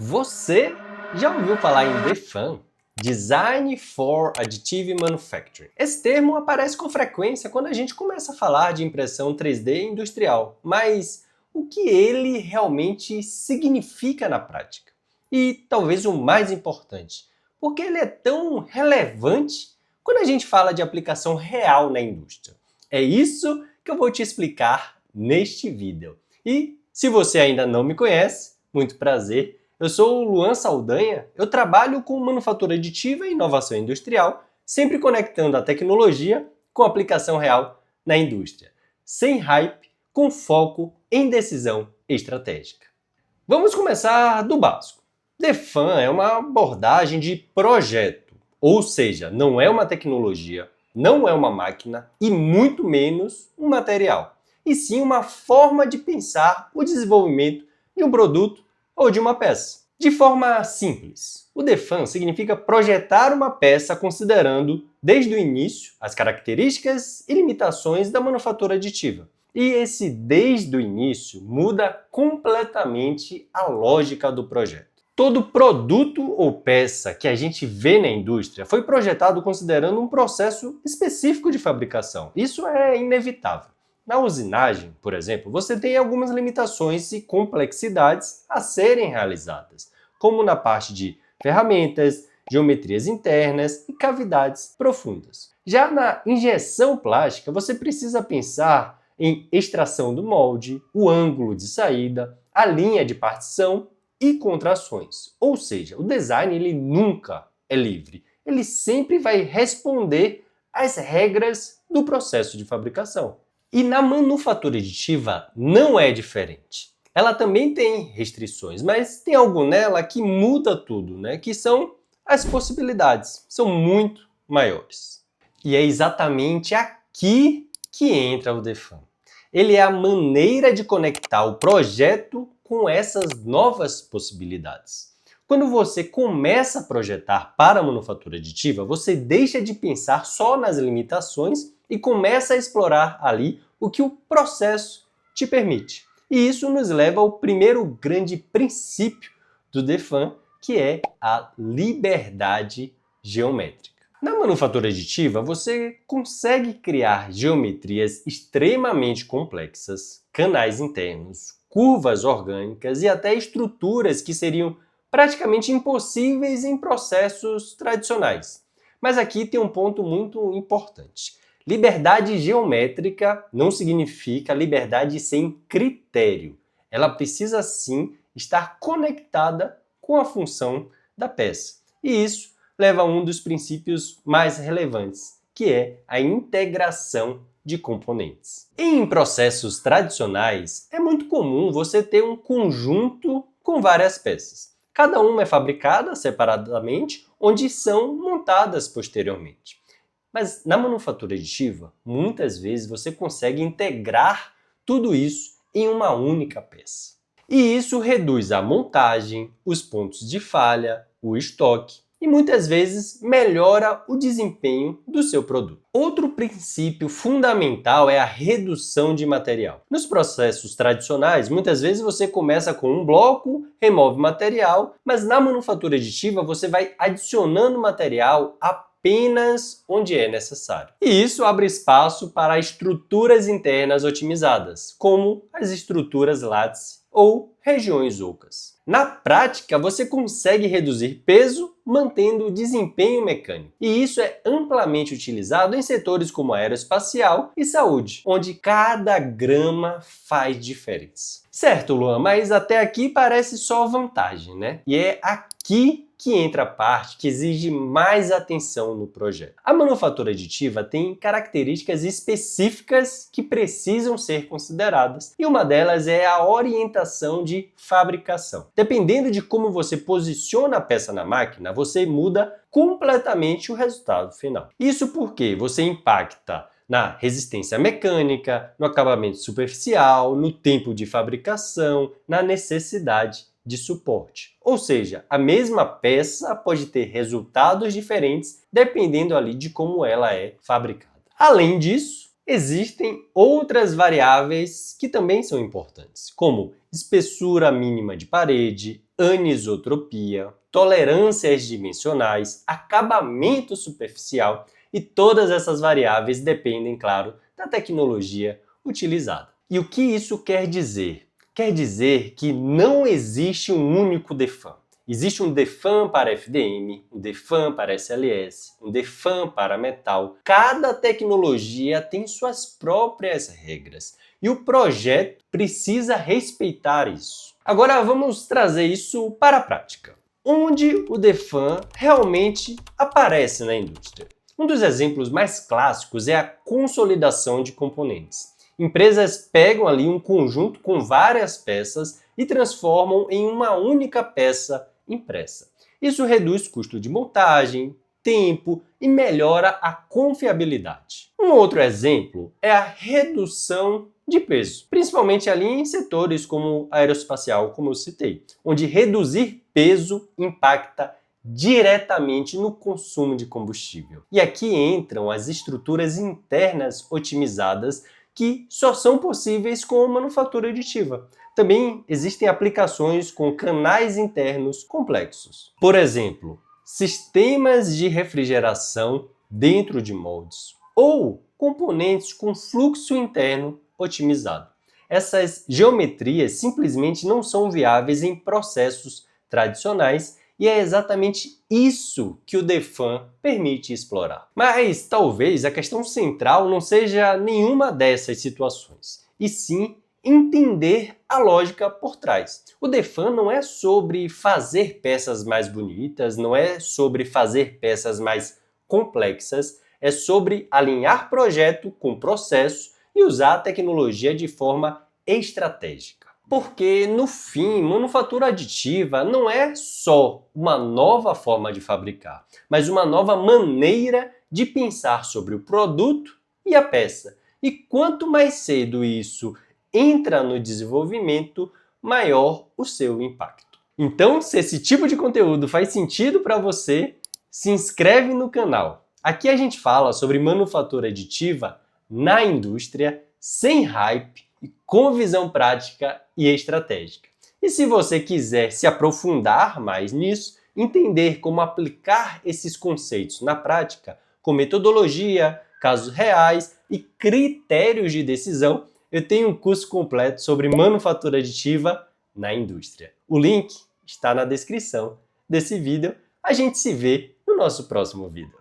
Você já ouviu falar em DFAM? Design for Additive Manufacturing. Esse termo aparece com frequência quando a gente começa a falar de impressão 3D industrial, mas o que ele realmente significa na prática? E talvez o mais importante, por que ele é tão relevante quando a gente fala de aplicação real na indústria? É isso que eu vou te explicar neste vídeo. E se você ainda não me conhece, muito prazer. Eu sou o Luan Saldanha, eu trabalho com manufatura aditiva e inovação industrial, sempre conectando a tecnologia com a aplicação real na indústria, sem hype, com foco em decisão estratégica. Vamos começar do básico. DFAM é uma abordagem de projeto, ou seja, não é uma tecnologia, não é uma máquina e muito menos um material, e sim uma forma de pensar o desenvolvimento de um produto ou de uma peça. De forma simples, o DFAM significa projetar uma peça considerando, desde o início, as características e limitações da manufatura aditiva. E esse desde o início muda completamente a lógica do projeto. Todo produto ou peça que a gente vê na indústria foi projetado considerando um processo específico de fabricação. Isso é inevitável. Na usinagem, por exemplo, você tem algumas limitações e complexidades a serem realizadas, como na parte de ferramentas, geometrias internas e cavidades profundas. Já na injeção plástica, você precisa pensar em extração do molde, o ângulo de saída, a linha de partição e contrações. Ou seja, o design ele nunca é livre. Ele sempre vai responder às regras do processo de fabricação. E na manufatura aditiva não é diferente. Ela também tem restrições, mas tem algo nela que muda tudo, né? Que são as possibilidades. São muito maiores. E é exatamente aqui que entra o DFAM. Ele é a maneira de conectar o projeto com essas novas possibilidades. Quando você começa a projetar para a manufatura aditiva, você deixa de pensar só nas limitações e começa a explorar ali o que o processo te permite. E isso nos leva ao primeiro grande princípio do DFAM, que é a liberdade geométrica. Na manufatura aditiva, você consegue criar geometrias extremamente complexas, canais internos, curvas orgânicas e até estruturas que seriam praticamente impossíveis em processos tradicionais. Mas aqui tem um ponto muito importante. Liberdade geométrica não significa liberdade sem critério. Ela precisa sim estar conectada com a função da peça. E isso leva a um dos princípios mais relevantes, que é a integração de componentes. Em processos tradicionais, é muito comum você ter um conjunto com várias peças. Cada uma é fabricada separadamente, onde são montadas posteriormente. Mas na manufatura aditiva, muitas vezes você consegue integrar tudo isso em uma única peça. E isso reduz a montagem, os pontos de falha, o estoque e muitas vezes melhora o desempenho do seu produto. Outro princípio fundamental é a redução de material. Nos processos tradicionais, muitas vezes você começa com um bloco, remove material, mas na manufatura aditiva você vai adicionando material apenas onde é necessário. E isso abre espaço para estruturas internas otimizadas, como as estruturas lattice ou regiões ocas. Na prática, você consegue reduzir peso mantendo o desempenho mecânico. E isso é amplamente utilizado em setores como aeroespacial e saúde, onde cada grama faz diferença. Certo, Luan, mas até aqui parece só vantagem, né? E é aqui que entra a parte que exige mais atenção no projeto. A manufatura aditiva tem características específicas que precisam ser consideradas, e uma delas é a orientação de fabricação. Dependendo de como você posiciona a peça na máquina, você muda completamente o resultado final. Isso porque você impacta na resistência mecânica, no acabamento superficial, no tempo de fabricação, na necessidade de suporte. Ou seja, a mesma peça pode ter resultados diferentes dependendo ali de como ela é fabricada. Além disso, existem outras variáveis que também são importantes, como espessura mínima de parede, anisotropia, tolerâncias dimensionais, acabamento superficial e todas essas variáveis dependem, claro, da tecnologia utilizada. E o que isso quer dizer? Quer dizer que não existe um único DFAM. Existe um DFAM para FDM, um DFAM para SLS, um DFAM para metal. Cada tecnologia tem suas próprias regras e o projeto precisa respeitar isso. Agora vamos trazer isso para a prática. Onde o DFAM realmente aparece na indústria? Um dos exemplos mais clássicos é a consolidação de componentes. Empresas pegam ali um conjunto com várias peças e transformam em uma única peça impressa. Isso reduz custo de montagem, tempo e melhora a confiabilidade. Um outro exemplo é a redução de peso, principalmente ali em setores como aeroespacial, como eu citei, onde reduzir peso impacta diretamente no consumo de combustível. E aqui entram as estruturas internas otimizadas que só são possíveis com manufatura aditiva. Também existem aplicações com canais internos complexos. Por exemplo, sistemas de refrigeração dentro de moldes ou componentes com fluxo interno otimizado. Essas geometrias simplesmente não são viáveis em processos tradicionais e é exatamente isso que o DFAM permite explorar. Mas talvez a questão central não seja nenhuma dessas situações, e sim entender a lógica por trás. O DFAM não é sobre fazer peças mais bonitas, não é sobre fazer peças mais complexas, é sobre alinhar projeto com processo e usar a tecnologia de forma estratégica. Porque, no fim, manufatura aditiva não é só uma nova forma de fabricar, mas uma nova maneira de pensar sobre o produto e a peça. E quanto mais cedo isso entra no desenvolvimento, maior o seu impacto. Então, se esse tipo de conteúdo faz sentido para você, se inscreve no canal. Aqui a gente fala sobre manufatura aditiva na indústria, sem hype e com visão prática e estratégica. E se você quiser se aprofundar mais nisso, entender como aplicar esses conceitos na prática, com metodologia, casos reais e critérios de decisão, eu tenho um curso completo sobre manufatura aditiva na indústria. O link está na descrição desse vídeo. A gente se vê no nosso próximo vídeo.